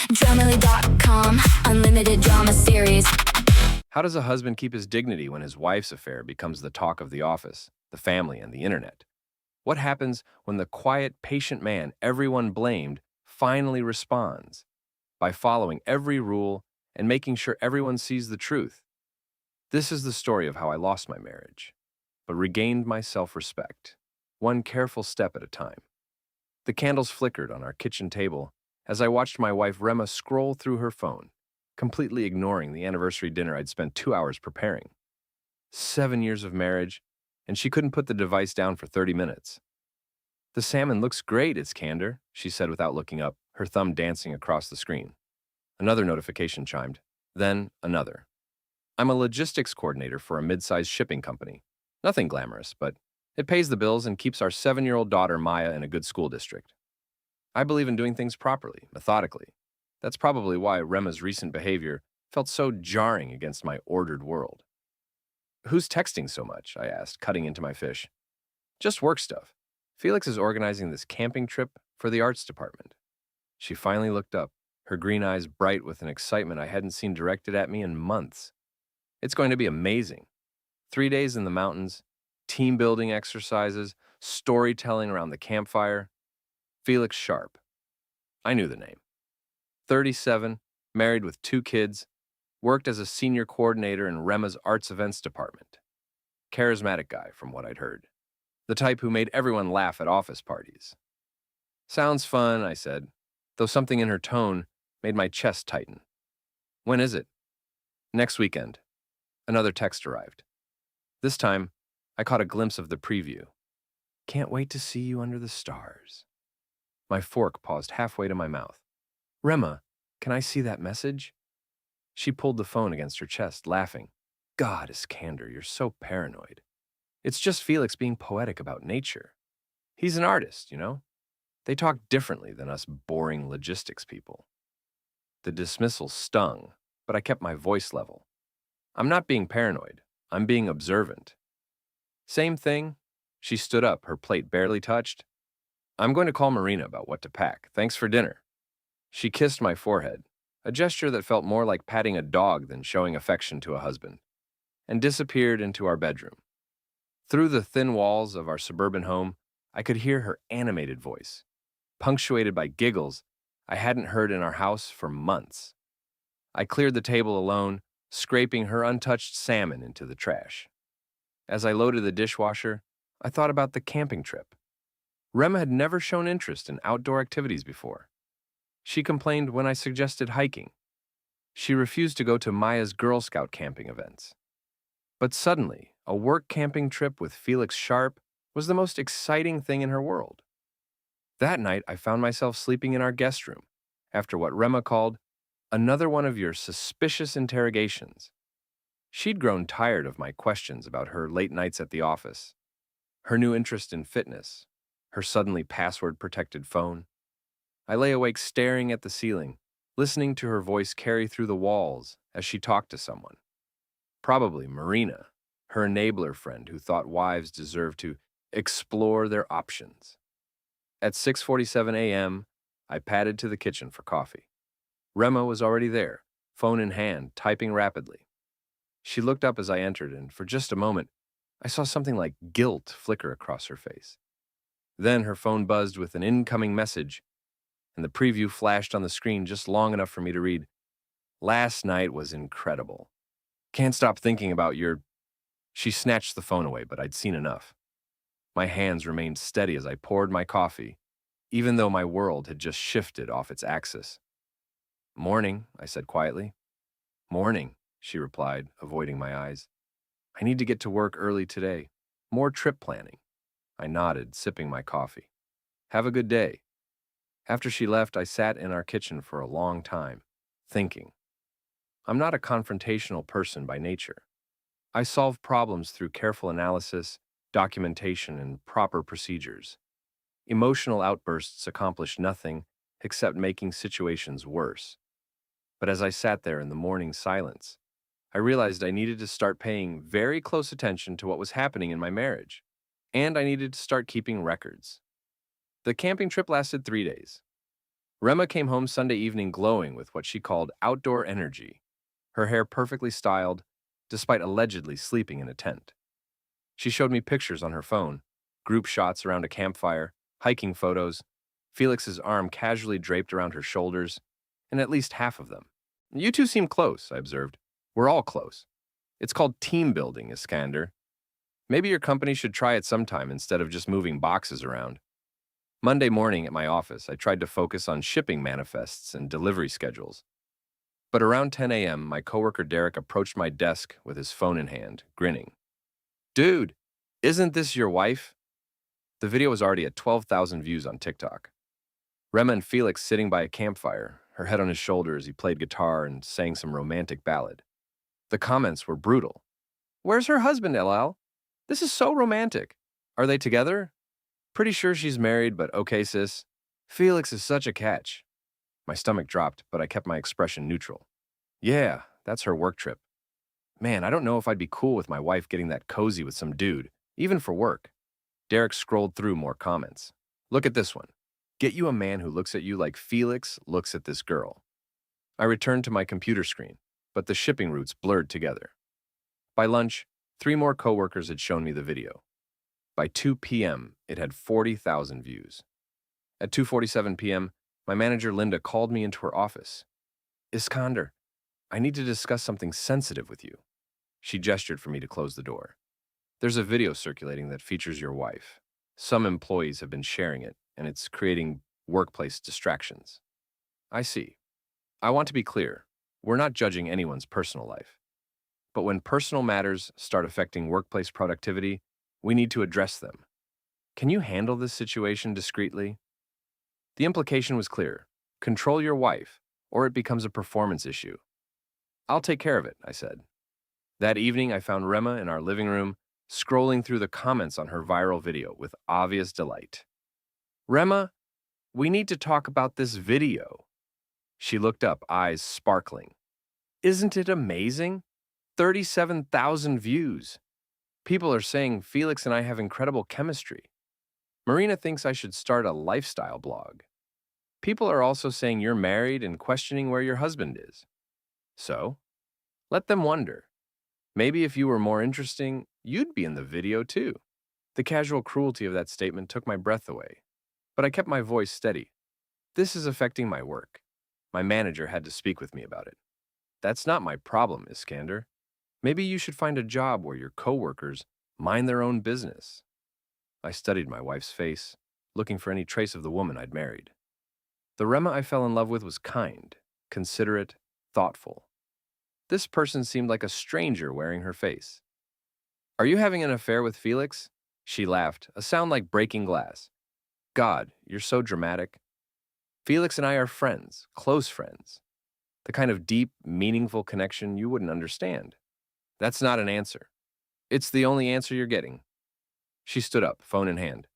Dramily.com, unlimited drama series. How does a husband keep his dignity when his wife's affair becomes the talk of the office, the family, and the internet? What happens when the quiet, patient man everyone blamed finally responds by following every rule and making sure everyone sees the truth? This is the story of how I lost my marriage, but regained my self-respect, one careful step at a time. The candles flickered on our kitchen table as I watched my wife Rema scroll through her phone, completely ignoring the anniversary dinner I'd spent 2 hours preparing. 7 years of marriage, and she couldn't put the device down for 30 minutes. "The salmon looks great, it's candor," she said without looking up, her thumb dancing across the screen. Another notification chimed, then another. I'm a logistics coordinator for a mid-sized shipping company. Nothing glamorous, but it pays the bills and keeps our 7-year-old daughter Maya in a good school district. I believe in doing things properly, methodically. That's probably why Rema's recent behavior felt so jarring against my ordered world. "Who's texting so much?" I asked, cutting into my fish. "Just work stuff. Felix is organizing this camping trip for the arts department." She finally looked up, her green eyes bright with an excitement I hadn't seen directed at me in months. "It's going to be amazing. 3 days in the mountains, team building exercises, storytelling around the campfire." Felix Sharp. I knew the name. 37, married with 2 kids, worked as a senior coordinator in Rema's arts events department. Charismatic guy, from what I'd heard. The type who made everyone laugh at office parties. "Sounds fun," I said, though something in her tone made my chest tighten. "When is it?" "Next weekend." Another text arrived. This time, I caught a glimpse of the preview. "Can't wait to see you under the stars." My fork paused halfway to my mouth. "Rema, can I see that message?" She pulled the phone against her chest, laughing. "God, Iskander, you're so paranoid. It's just Felix being poetic about nature. He's an artist, you know? They talk differently than us boring logistics people." The dismissal stung, but I kept my voice level. "I'm not being paranoid. I'm being observant." "Same thing." She stood up, her plate barely touched. "I'm going to call Marina about what to pack. Thanks for dinner." She kissed my forehead, a gesture that felt more like patting a dog than showing affection to a husband, and disappeared into our bedroom. Through the thin walls of our suburban home, I could hear her animated voice, punctuated by giggles I hadn't heard in our house for months. I cleared the table alone, scraping her untouched salmon into the trash. As I loaded the dishwasher, I thought about the camping trip. Rema had never shown interest in outdoor activities before. She complained when I suggested hiking. She refused to go to Maya's Girl Scout camping events. But suddenly, a work camping trip with Felix Sharp was the most exciting thing in her world. That night, I found myself sleeping in our guest room, after what Rema called another one of your suspicious interrogations. She'd grown tired of my questions about her late nights at the office, her new interest in fitness, her suddenly password-protected phone. I lay awake staring at the ceiling, listening to her voice carry through the walls as she talked to someone. Probably Marina, her enabler friend who thought wives deserved to explore their options. At 6:47 a.m., I padded to the kitchen for coffee. Rema was already there, phone in hand, typing rapidly. She looked up as I entered, and for just a moment, I saw something like guilt flicker across her face. Then her phone buzzed with an incoming message, and the preview flashed on the screen just long enough for me to read, "Last night was incredible. Can't stop thinking about your..." She snatched the phone away, but I'd seen enough. My hands remained steady as I poured my coffee, even though my world had just shifted off its axis. "Morning," I said quietly. "Morning," she replied, avoiding my eyes. "I need to get to work early today. More trip planning." I nodded, sipping my coffee. "Have a good day." After she left, I sat in our kitchen for a long time, thinking. I'm not a confrontational person by nature. I solve problems through careful analysis, documentation, and proper procedures. Emotional outbursts accomplish nothing except making situations worse. But as I sat there in the morning silence, I realized I needed to start paying very close attention to what was happening in my marriage, and I needed to start keeping records. The camping trip lasted 3 days. Rema came home Sunday evening glowing with what she called outdoor energy, her hair perfectly styled, despite allegedly sleeping in a tent. She showed me pictures on her phone, group shots around a campfire, hiking photos, Felix's arm casually draped around her shoulders, and at least half of them. You two seem close, I observed. We're all close. It's called team building, Iskander. Maybe your company should try it sometime instead of just moving boxes around. Monday morning at my office, I tried to focus on shipping manifests and delivery schedules. But around 10 a.m., my coworker Derek approached my desk with his phone in hand, grinning. Dude, isn't this your wife? The video was already at 12,000 views on TikTok. Rema and Felix sitting by a campfire, her head on his shoulder as he played guitar and sang some romantic ballad. The comments were brutal. Where's her husband, LL? This is so romantic. Are they together? Pretty sure she's married, but okay, sis. Felix is such a catch. My stomach dropped, but I kept my expression neutral. Yeah, that's her work trip. Man, I don't know if I'd be cool with my wife getting that cozy with some dude, even for work. Derek scrolled through more comments. Look at this one. Get you a man who looks at you like Felix looks at this girl. I returned to my computer screen, but the shipping routes blurred together. By lunch, 3 more coworkers had shown me the video. By 2 p.m., it had 40,000 views. At 2:47 p.m., my manager Linda called me into her office. Iskander, I need to discuss something sensitive with you. She gestured for me to close the door. There's a video circulating that features your wife. Some employees have been sharing it, and it's creating workplace distractions. I see. I want to be clear. We're not judging anyone's personal life. But when personal matters start affecting workplace productivity, we need to address them. Can you handle this situation discreetly? The implication was clear. Control your wife, or it becomes a performance issue. I'll take care of it, I said. That evening, I found Rema in our living room, scrolling through the comments on her viral video with obvious delight. Rema, we need to talk about this video. She looked up, eyes sparkling. Isn't it amazing? 37,000 views. People are saying Felix and I have incredible chemistry. Marina thinks I should start a lifestyle blog. People are also saying you're married and questioning where your husband is. So, let them wonder. Maybe if you were more interesting, you'd be in the video too. The casual cruelty of that statement took my breath away, but I kept my voice steady. This is affecting my work. My manager had to speak with me about it. That's not my problem, Iskander. Maybe you should find a job where your coworkers mind their own business. I studied my wife's face, looking for any trace of the woman I'd married. The Rema I fell in love with was kind, considerate, thoughtful. This person seemed like a stranger wearing her face. Are you having an affair with Felix? She laughed, a sound like breaking glass. God, you're so dramatic. Felix and I are friends, close friends. The kind of deep, meaningful connection you wouldn't understand. That's not an answer. It's the only answer you're getting. She stood up, phone in hand.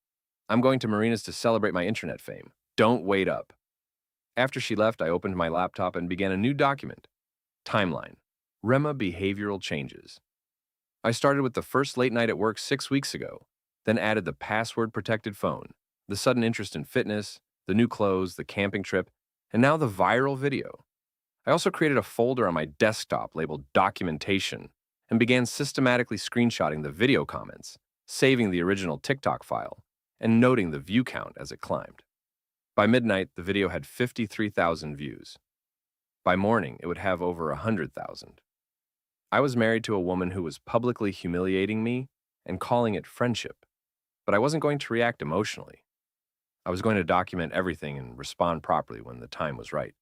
I'm going to Marina's to celebrate my internet fame. Don't wait up. After she left, I opened my laptop and began a new document. Timeline. Rema behavioral changes. I started with the first late night at work 6 weeks ago, then added the password-protected phone, the sudden interest in fitness, the new clothes, the camping trip, and now the viral video. I also created a folder on my desktop labeled Documentation and began systematically screenshotting the video comments, saving the original TikTok file, and noting the view count as it climbed. By midnight, the video had 53,000 views. By morning, it would have over 100,000. I was married to a woman who was publicly humiliating me and calling it friendship, but I wasn't going to react emotionally. I was going to document everything and respond properly when the time was right.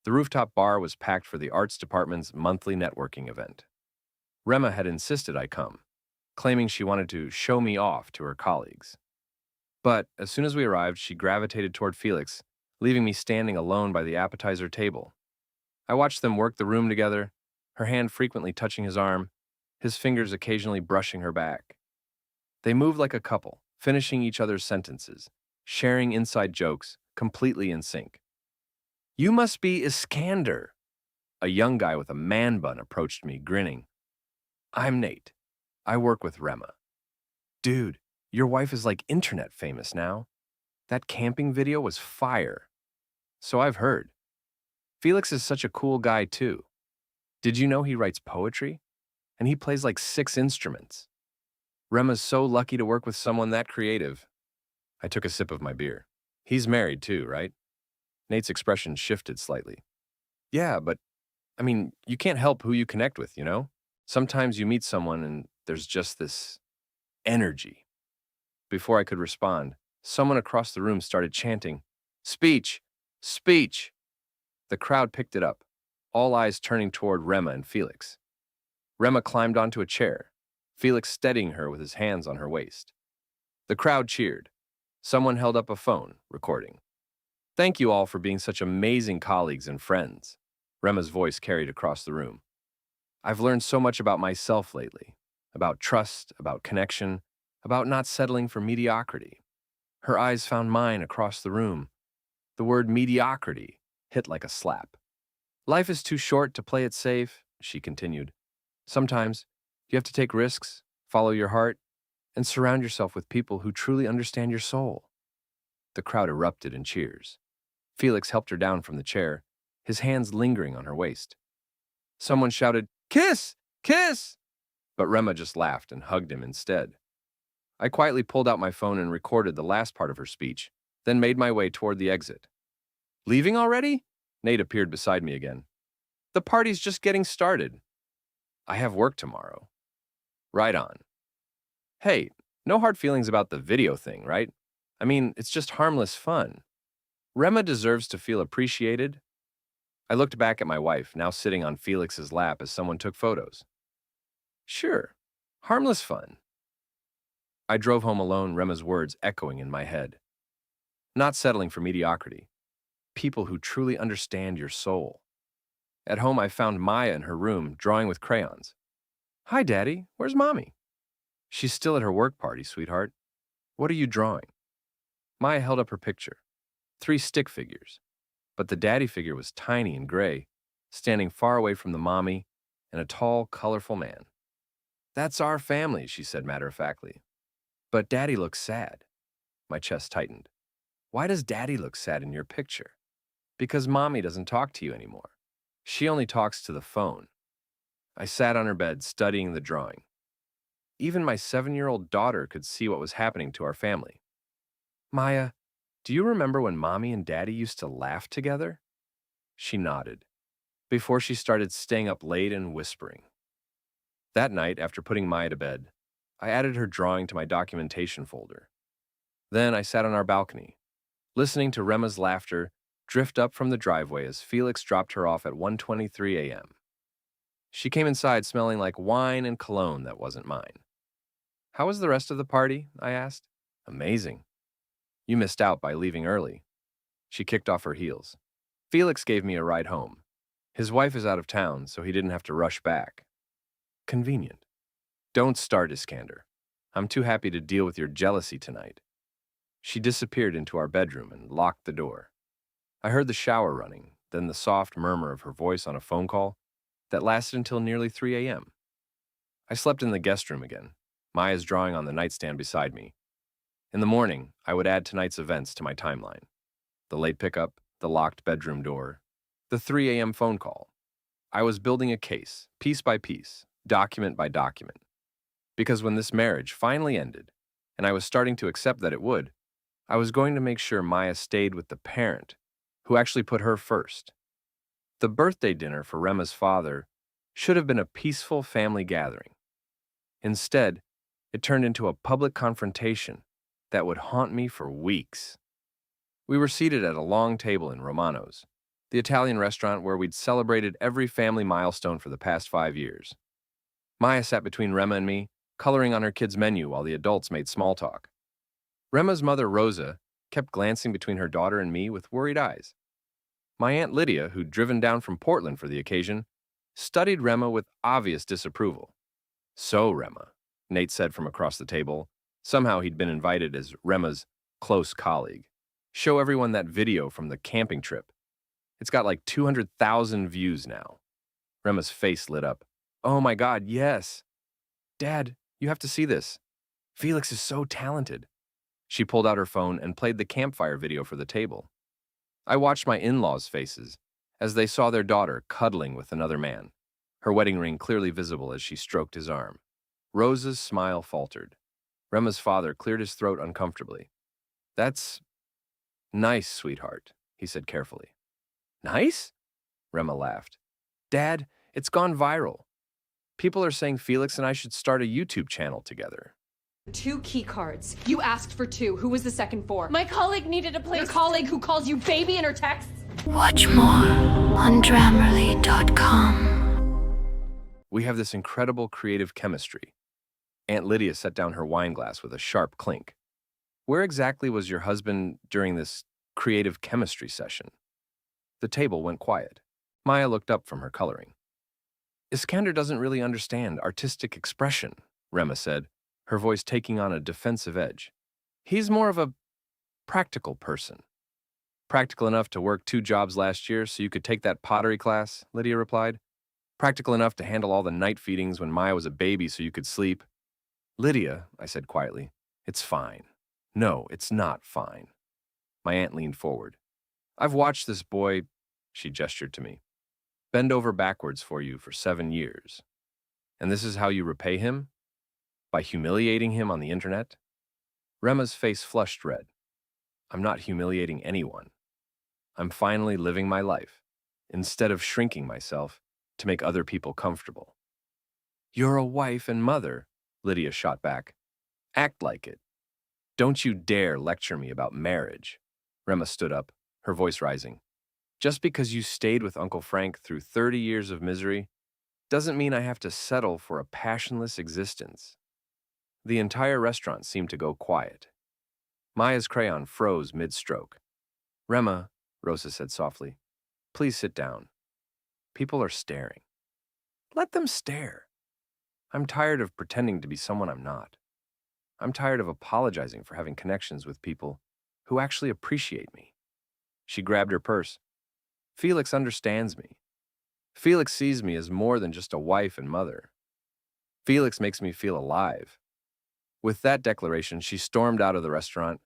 The rooftop bar was packed for the arts department's monthly networking event. Rema had insisted I come, claiming she wanted to show me off to her colleagues. But as soon as we arrived, she gravitated toward Felix, leaving me standing alone by the appetizer table. I watched them work the room together, her hand frequently touching his arm, his fingers occasionally brushing her back. They moved like a couple, finishing each other's sentences, sharing inside jokes, completely in sync. "You must be Iskander." A young guy with a man bun approached me, grinning. "I'm Nate. I work with Rema." "Dude, your wife is like internet famous now. That camping video was fire." "So I've heard. Felix is such a cool guy, too. Did you know he writes poetry? And he plays like 6 instruments. Rema's so lucky to work with someone that creative." I took a sip of my beer. "He's married, too, right?" Nate's expression shifted slightly. "Yeah, but, you can't help who you connect with, you know? Sometimes you meet someone and there's just this energy." Before I could respond, someone across the room started chanting, "Speech! Speech!" The crowd picked it up, all eyes turning toward Rema and Felix. Rema climbed onto a chair, Felix steadying her with his hands on her waist. The crowd cheered. Someone held up a phone, recording. "Thank you all for being such amazing colleagues and friends," Rema's voice carried across the room. "I've learned so much about myself lately, about trust, about connection, about not settling for mediocrity." Her eyes found mine across the room. The word mediocrity hit like a slap. "Life is too short to play it safe," she continued. "Sometimes you have to take risks, follow your heart, and surround yourself with people who truly understand your soul." The crowd erupted in cheers. Felix helped her down from the chair, his hands lingering on her waist. Someone shouted, "Kiss! Kiss!" But Rema just laughed and hugged him instead. I quietly pulled out my phone and recorded the last part of her speech, then made my way toward the exit. "Leaving already?" Nate appeared beside me again. "The party's just getting started." "I have work tomorrow." "Right on." "Hey, no hard feelings about the video thing, right? It's just harmless fun. Rema deserves to feel appreciated." I looked back at my wife, now sitting on Felix's lap as someone took photos. "Sure, harmless fun." I drove home alone, Rema's words echoing in my head. Not settling for mediocrity. People who truly understand your soul. At home, I found Maya in her room, drawing with crayons. "Hi, Daddy. Where's Mommy?" "She's still at her work party, sweetheart." "What are you drawing?" Maya held up her picture. 3 stick figures. But the daddy figure was tiny and gray, standing far away from the mommy and a tall, colorful man. "That's our family," she said matter-of-factly. "But Daddy looks sad." My chest tightened. "Why does Daddy look sad in your picture?" "Because Mommy doesn't talk to you anymore. She only talks to the phone." I sat on her bed, studying the drawing. Even my 7-year-old daughter could see what was happening to our family. "Maya, do you remember when Mommy and Daddy used to laugh together?" She nodded, before she started staying up late and whispering. That night, after putting Maya to bed, I added her drawing to my documentation folder. Then I sat on our balcony, listening to Rema's laughter drift up from the driveway as Felix dropped her off at 1:23 a.m. She came inside smelling like wine and cologne that wasn't mine. "How was the rest of the party?" I asked. "Amazing. You missed out by leaving early." She kicked off her heels. "Felix gave me a ride home. His wife is out of town, so he didn't have to rush back." "Convenient." "Don't start, Iskander. I'm too happy to deal with your jealousy tonight." She disappeared into our bedroom and locked the door. I heard the shower running, then the soft murmur of her voice on a phone call that lasted until nearly 3 a.m. I slept in the guest room again, Maya's drawing on the nightstand beside me. In the morning, I would add tonight's events to my timeline. The late pickup, the locked bedroom door, the 3 a.m. phone call. I was building a case, piece by piece, document by document. Because when this marriage finally ended, and I was starting to accept that it would, I was going to make sure Maya stayed with the parent who actually put her first. The birthday dinner for Rema's father should have been a peaceful family gathering. Instead, it turned into a public confrontation that would haunt me for weeks. We were seated at a long table in Romano's, the Italian restaurant where we'd celebrated every family milestone for the past 5 years. Maya sat between Rema and me, coloring on her kids' menu while the adults made small talk. Rema's mother, Rosa, kept glancing between her daughter and me with worried eyes. My Aunt Lydia, who'd driven down from Portland for the occasion, studied Rema with obvious disapproval. So, Rema, Nate said from across the table. Somehow he'd been invited as Rema's close colleague. Show everyone that video from the camping trip. It's got like 200,000 views now. Rema's face lit up. Oh my God, yes. Dad, you have to see this. Felix is so talented. She pulled out her phone and played the campfire video for the table. I watched my in-laws' faces as they saw their daughter cuddling with another man, her wedding ring clearly visible as she stroked his arm. Rosa's smile faltered. Rema's father cleared his throat uncomfortably. That's nice, sweetheart, he said carefully. Nice? Rema laughed. Dad, it's gone viral. People are saying Felix and I should start a YouTube channel together. 2 key cards. You asked for 2. Who was the second for? My colleague needed a place. Your colleague who calls you baby in her texts? Watch more on Grammarly.com. We have this incredible creative chemistry. Aunt Lydia set down her wine glass with a sharp clink. Where exactly was your husband during this creative chemistry session? The table went quiet. Maya looked up from her coloring. Iskander doesn't really understand artistic expression, Rema said, her voice taking on a defensive edge. He's more of a practical person. Practical enough to work 2 jobs last year so you could take that pottery class, Lydia replied. Practical enough to handle all the night feedings when Maya was a baby so you could sleep. Lydia, I said quietly, it's fine. No, it's not fine. My aunt leaned forward. I've watched this boy, she gestured to me, bend over backwards for you for 7 years. And this is how you repay him? By humiliating him on the internet? Rema's face flushed red. I'm not humiliating anyone. I'm finally living my life, instead of shrinking myself to make other people comfortable. You're a wife and mother, Lydia shot back. Act like it. Don't you dare lecture me about marriage. Rema stood up, her voice rising. Just because you stayed with Uncle Frank through 30 years of misery doesn't mean I have to settle for a passionless existence. The entire restaurant seemed to go quiet. Maya's crayon froze mid-stroke. Rema, Rosa said softly, please sit down. People are staring. Let them stare. I'm tired of pretending to be someone I'm not. I'm tired of apologizing for having connections with people who actually appreciate me. She grabbed her purse. Felix understands me. Felix sees me as more than just a wife and mother. Felix makes me feel alive. With that declaration, she stormed out of the restaurant,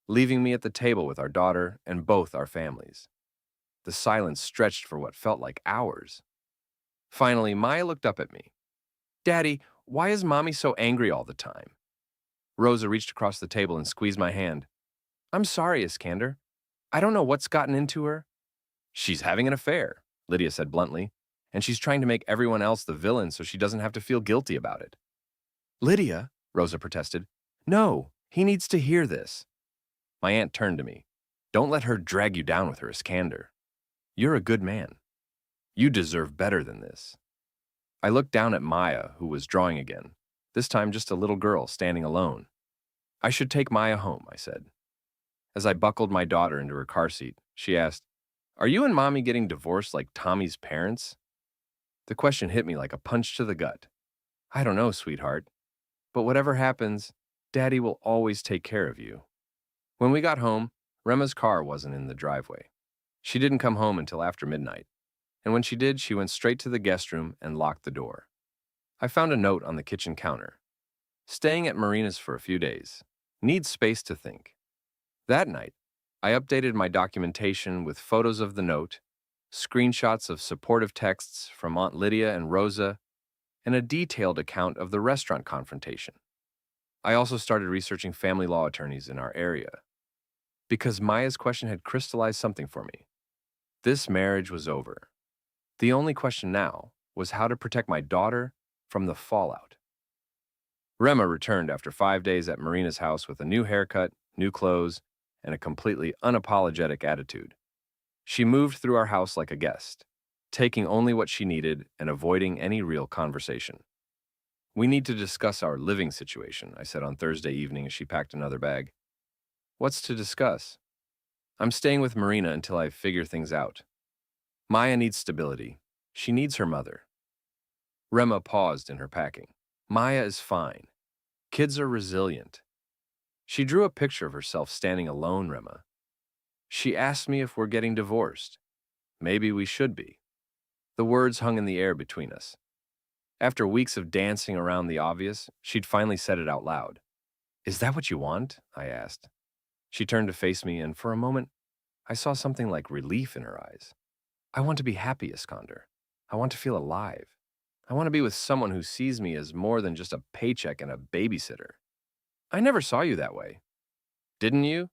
leaving me at the table with our daughter and both our families. The silence stretched for what felt like hours. Finally, Maya looked up at me. Daddy, why is Mommy so angry all the time? Rosa reached across the table and squeezed my hand. I'm sorry, Iskander. I don't know what's gotten into her. She's having an affair, Lydia said bluntly, and she's trying to make everyone else the villain so she doesn't have to feel guilty about it. Lydia, Rosa protested. No, he needs to hear this. My aunt turned to me. Don't let her drag you down with her, Iskander. You're a good man. You deserve better than this. I looked down at Maya, who was drawing again, this time just a little girl standing alone. I should take Maya home, I said. As I buckled my daughter into her car seat, she asked, Are you and Mommy getting divorced like Tommy's parents? The question hit me like a punch to the gut. I don't know, sweetheart. But whatever happens, Daddy will always take care of you. When we got home, Rema's car wasn't in the driveway. She didn't come home until after midnight, and when she did, she went straight to the guest room and locked the door. I found a note on the kitchen counter. Staying at Marina's for a few days. Needs space to think. That night, I updated my documentation with photos of the note, screenshots of supportive texts from Aunt Lydia and Rosa, and a detailed account of the restaurant confrontation. I also started researching family law attorneys in our area, because Maya's question had crystallized something for me. This marriage was over. The only question now was how to protect my daughter from the fallout. Rema returned after 5 days at Marina's house with a new haircut, new clothes, and a completely unapologetic attitude. She moved through our house like a guest, taking only what she needed and avoiding any real conversation. We need to discuss our living situation, I said on Thursday evening as she packed another bag. What's to discuss? I'm staying with Marina until I figure things out. Maya needs stability. She needs her mother. Rema paused in her packing. Maya is fine. Kids are resilient. She drew a picture of herself standing alone, Rema. She asked me if we're getting divorced. Maybe we should be. The words hung in the air between us. After weeks of dancing around the obvious, she'd finally said it out loud. Is that what you want? I asked. She turned to face me, and for a moment, I saw something like relief in her eyes. I want to be happy, Iskander. I want to feel alive. I want to be with someone who sees me as more than just a paycheck and a babysitter. I never saw you that way. Didn't you?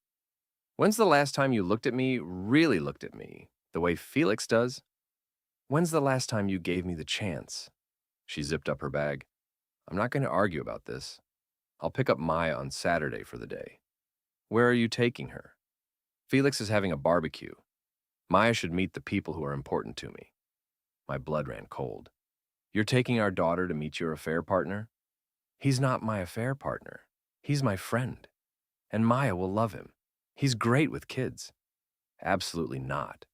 When's the last time you looked at me, really looked at me, the way Felix does? When's the last time you gave me the chance? She zipped up her bag. I'm not going to argue about this. I'll pick up Maya on Saturday for the day. Where are you taking her? Felix is having a barbecue. Maya should meet the people who are important to me. My blood ran cold. You're taking our daughter to meet your affair partner? He's not my affair partner. He's my friend. And Maya will love him. He's great with kids. Absolutely not.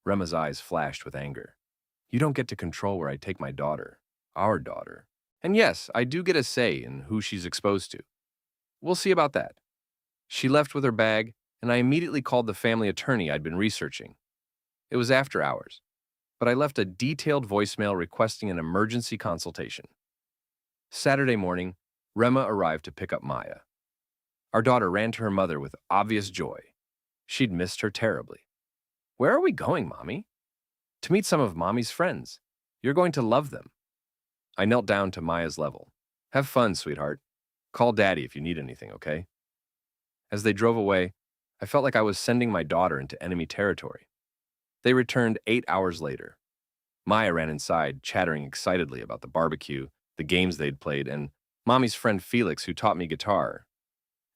Rema's eyes flashed with anger. You don't get to control where I take my daughter, our daughter. And yes, I do get a say in who she's exposed to. We'll see about that. She left with her bag, and I immediately called the family attorney I'd been researching. It was after hours, but I left a detailed voicemail requesting an emergency consultation. Saturday morning, Rema arrived to pick up Maya. Our daughter ran to her mother with obvious joy. She'd missed her terribly. Where are we going, Mommy? To meet some of Mommy's friends. You're going to love them. I knelt down to Maya's level. Have fun, sweetheart. Call Daddy if you need anything, okay? As they drove away, I felt like I was sending my daughter into enemy territory. They returned 8 hours later. Maya ran inside, chattering excitedly about the barbecue, the games they'd played, and Mommy's friend Felix, who taught me guitar.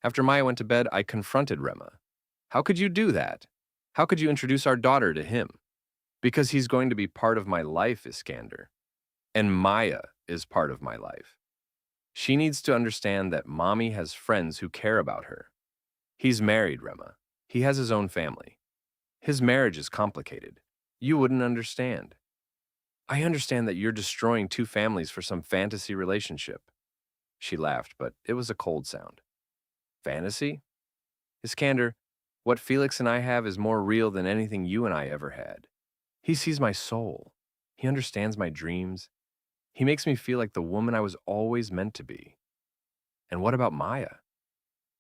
After Maya went to bed, I confronted Rema. How could you do that? How could you introduce our daughter to him? Because he's going to be part of my life, Iskander. And Maya is part of my life. She needs to understand that Mommy has friends who care about her. He's married, Rema. He has his own family. His marriage is complicated. You wouldn't understand. I understand that you're destroying two families for some fantasy relationship. She laughed, but it was a cold sound. Fantasy? Iskander, what Felix and I have is more real than anything you and I ever had. He sees my soul. He understands my dreams. He makes me feel like the woman I was always meant to be. And what about Maya?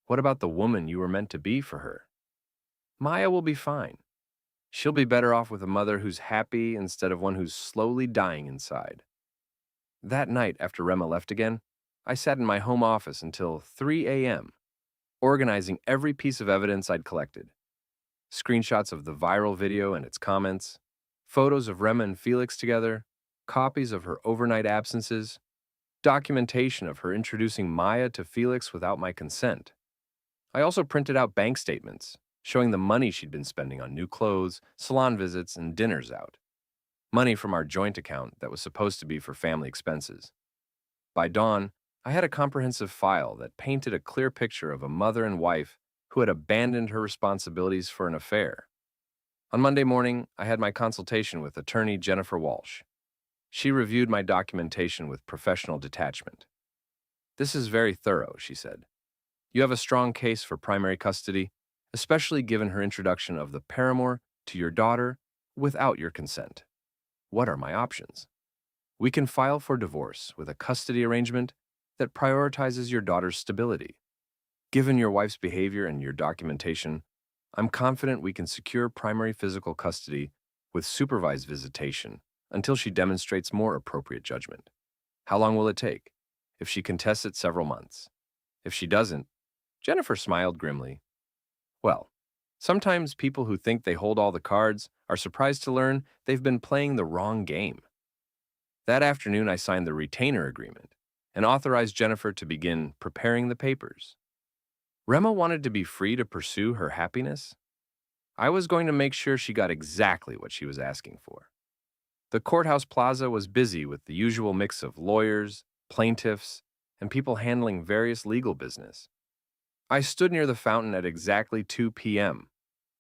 What about the woman you were meant to be for her? Maya will be fine. She'll be better off with a mother who's happy instead of one who's slowly dying inside. That night, after Rema left again, I sat in my home office until 3 a.m., organizing every piece of evidence I'd collected. Screenshots of the viral video and its comments, photos of Rema and Felix together, copies of her overnight absences, documentation of her introducing Maya to Felix without my consent. I also printed out bank statements showing the money she'd been spending on new clothes, salon visits, and dinners out. Money from our joint account that was supposed to be for family expenses. By dawn, I had a comprehensive file that painted a clear picture of a mother and wife who had abandoned her responsibilities for an affair. On Monday morning, I had my consultation with attorney Jennifer Walsh. She reviewed my documentation with professional detachment. This is very thorough, she said. You have a strong case for primary custody, especially given her introduction of the paramour to your daughter without your consent. What are my options? We can file for divorce with a custody arrangement that prioritizes your daughter's stability. Given your wife's behavior and your documentation, I'm confident we can secure primary physical custody with supervised visitation until she demonstrates more appropriate judgment. How long will it take? If she contests it, several months. If she doesn't, Jennifer smiled grimly. Well, sometimes people who think they hold all the cards are surprised to learn they've been playing the wrong game. That afternoon, I signed the retainer agreement and authorized Jennifer to begin preparing the papers. Rema wanted to be free to pursue her happiness. I was going to make sure she got exactly what she was asking for. The courthouse plaza was busy with the usual mix of lawyers, plaintiffs, and people handling various legal business. I stood near the fountain at exactly 2 p.m.,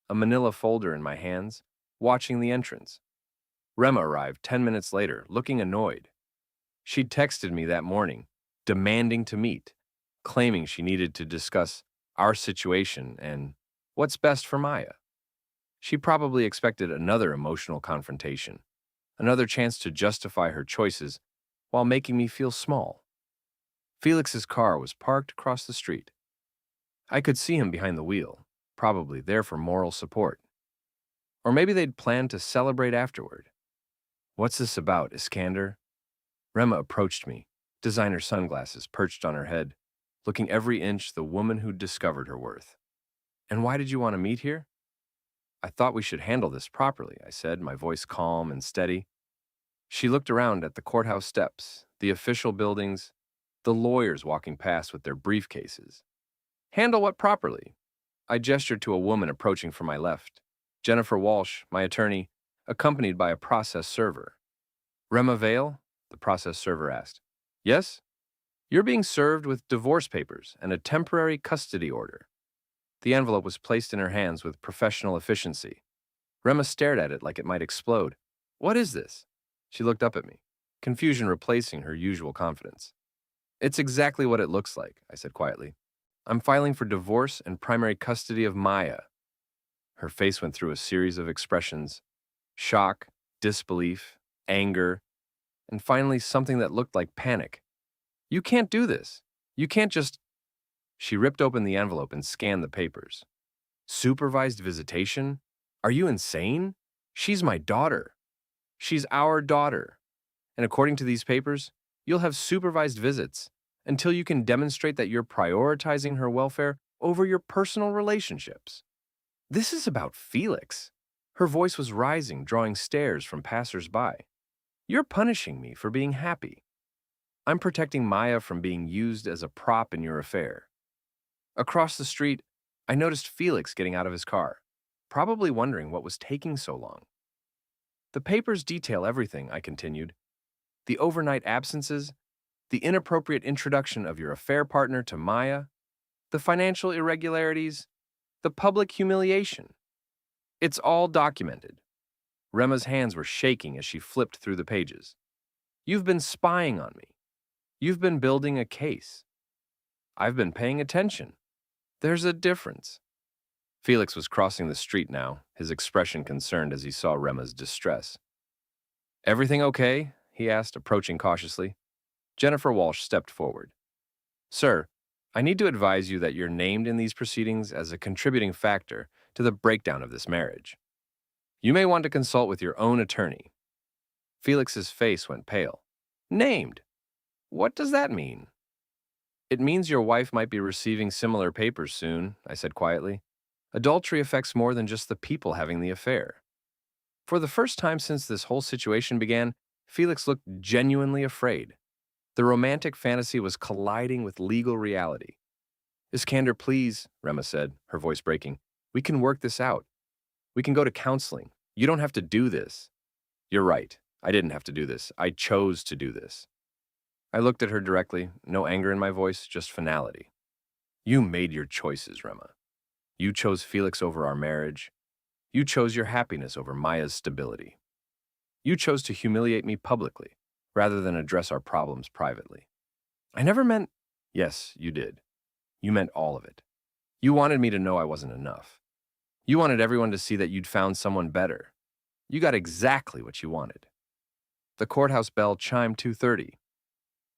a manila folder in my hands, watching the entrance. Rema arrived 10 minutes later, looking annoyed. She'd texted me that morning, demanding to meet, claiming she needed to discuss our situation and what's best for Maya. She probably expected another emotional confrontation, another chance to justify her choices while making me feel small. Felix's car was parked across the street. I could see him behind the wheel, probably there for moral support. Or maybe they'd planned to celebrate afterward. What's this about, Iskander? Rema approached me, designer sunglasses perched on her head, looking every inch the woman who'd discovered her worth. And why did you want to meet here? I thought we should handle this properly, I said, my voice calm and steady. She looked around at the courthouse steps, the official buildings, the lawyers walking past with their briefcases. Handle what properly? I gestured to a woman approaching from my left. Jennifer Walsh, my attorney, accompanied by a process server. Rema Vale? The process server asked. Yes? You're being served with divorce papers and a temporary custody order. The envelope was placed in her hands with professional efficiency. Rema stared at it like it might explode. What is this? She looked up at me, confusion replacing her usual confidence. It's exactly what it looks like, I said quietly. I'm filing for divorce and primary custody of Maya. Her face went through a series of expressions: shock, disbelief, anger, and finally something that looked like panic. You can't do this. You can't just... She ripped open the envelope and scanned the papers. Supervised visitation? Are you insane? She's my daughter. She's our daughter. And according to these papers, you'll have supervised visits until you can demonstrate that you're prioritizing her welfare over your personal relationships. This is about Felix. Her voice was rising, drawing stares from passers-by. You're punishing me for being happy. I'm protecting Maya from being used as a prop in your affair. Across the street, I noticed Felix getting out of his car, probably wondering what was taking so long. The papers detail everything, I continued. The overnight absences, the inappropriate introduction of your affair partner to Maya, the financial irregularities, the public humiliation. It's all documented. Rema's hands were shaking as she flipped through the pages. You've been spying on me. You've been building a case. I've been paying attention. There's a difference. Felix was crossing the street now, his expression concerned as he saw Rema's distress. Everything okay? He asked, approaching cautiously. Jennifer Walsh stepped forward. Sir, I need to advise you that you're named in these proceedings as a contributing factor to the breakdown of this marriage. You may want to consult with your own attorney. Felix's face went pale. Named? What does that mean? It means your wife might be receiving similar papers soon, I said quietly. Adultery affects more than just the people having the affair. For the first time since this whole situation began, Felix looked genuinely afraid. The romantic fantasy was colliding with legal reality. Iskander, please, Rema said, her voice breaking. We can work this out. We can go to counseling. You don't have to do this. You're right. I didn't have to do this. I chose to do this. I looked at her directly, no anger in my voice, just finality. You made your choices, Rema. You chose Felix over our marriage. You chose your happiness over Maya's stability. You chose to humiliate me publicly, rather than address our problems privately. I never meant... Yes, you did. You meant all of it. You wanted me to know I wasn't enough. You wanted everyone to see that you'd found someone better. You got exactly what you wanted. The courthouse bell chimed 2:30.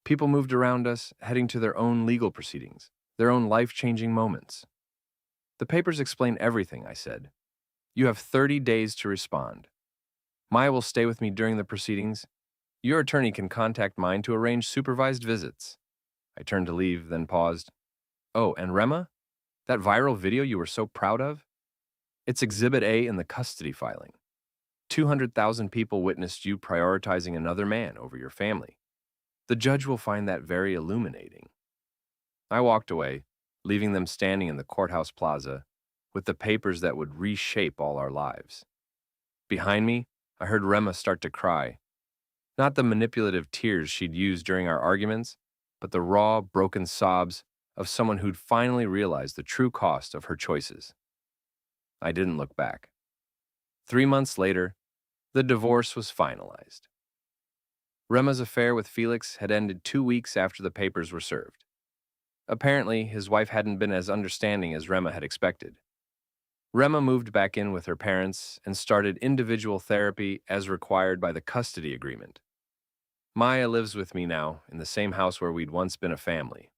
People moved around us, heading to their own legal proceedings, their own life-changing moments. The papers explain everything, I said. You have 30 days to respond. Maya will stay with me during the proceedings. Your attorney can contact mine to arrange supervised visits. I turned to leave, then paused. Oh, and Rema? That viral video you were so proud of? It's Exhibit A in the custody filing. 200,000 people witnessed you prioritizing another man over your family. The judge will find that very illuminating. I walked away, leaving them standing in the courthouse plaza with the papers that would reshape all our lives. Behind me, I heard Rema start to cry. Not the manipulative tears she'd used during our arguments, but the raw, broken sobs of someone who'd finally realized the true cost of her choices. I didn't look back. 3 months later, the divorce was finalized. Rema's affair with Felix had ended 2 weeks after the papers were served. Apparently, his wife hadn't been as understanding as Rema had expected. Rema moved back in with her parents and started individual therapy as required by the custody agreement. Maya lives with me now in the same house where we'd once been a family.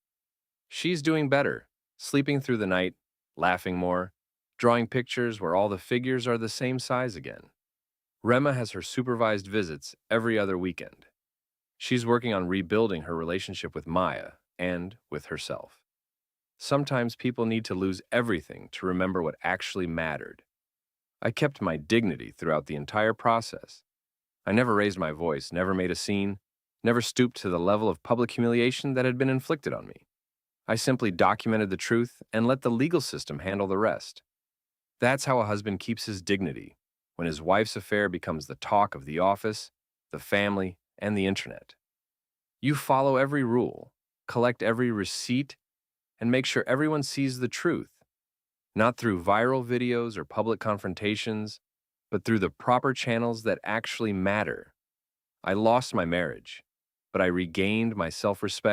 She's doing better, sleeping through the night, laughing more, drawing pictures where all the figures are the same size again. Rema has her supervised visits every other weekend. She's working on rebuilding her relationship with Maya and with herself. Sometimes people need to lose everything to remember what actually mattered. I kept my dignity throughout the entire process. I never raised my voice, never made a scene, never stooped to the level of public humiliation that had been inflicted on me. I simply documented the truth and let the legal system handle the rest. That's how a husband keeps his dignity when his wife's affair becomes the talk of the office, the family, and the internet. You follow every rule, collect every receipt, and make sure everyone sees the truth, not through viral videos or public confrontations, but through the proper channels that actually matter. I lost my marriage, but I regained my self-respect.